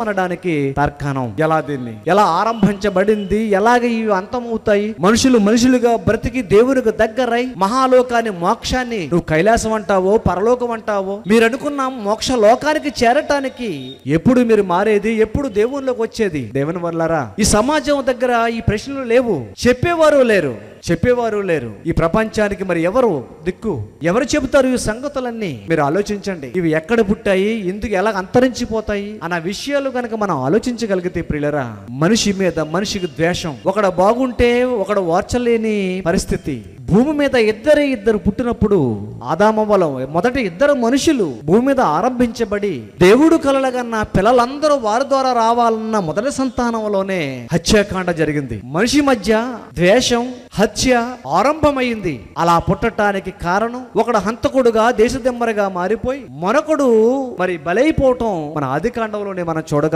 అనడానికి తర్కాణం ఎలా ఆరంభించబడింది, ఎలాగ ఇవి అంతమవుతాయి, మనుషులుగా బ్రతికి దేవునికి దగ్గరై మహాలోకాన్ని, మోక్షాన్ని నువ్వు కైలాసం అంటావో పరలోకం అంటావో, మీరు అనుకున్న మోక్ష లోకానికి చేరటానికి ఎప్పుడు మీరు మారేది, ఎప్పుడు దేవునిలోకి వచ్చేది? దేవుని వల్లరా ఈ సమాజం దగ్గర ఈ ప్రశ్నలు లేవు, చెప్పేవారు లేరు. ఈ ప్రపంచానికి మరి ఎవరు దిక్కు, ఎవరు చెబుతారు ఈ సంగతులన్నీ? మీరు ఆలోచించండి. ఇవి ఎక్కడ పుట్టాయి, ఎందుకు ఎలా అంతరించిపోతాయి అన్న విషయాలు కనుక మనం ఆలోచించగలిగితే ప్రియులరా, మనిషి మీద మనిషికి ద్వేషం, ఒకడు బాగుంటే ఒకడు ఓర్చలేని పరిస్థితి. భూమి మీద ఇద్దరు పుట్టినప్పుడు ఆదామవ్వల మొదటి ఇద్దరు మనుషులు భూమి మీద ఆరంభించబడి దేవుడు కలలుగన్న పిల్లలందరూ వారి ద్వారా రావాలన్న మొదటి సంతానంలోనే హత్యాకాండ జరిగింది. మనిషి మధ్య ద్వేషం, హత్య ఆరంభమైంది. అలా పుట్టడానికి కారణం ఒకడు హంతకుడుగా, దేశదిమ్మరగా మారిపోయి మరొకడు మరి బలైపోవటం మన ఆది కాండంలోనే మనం చూడగలం.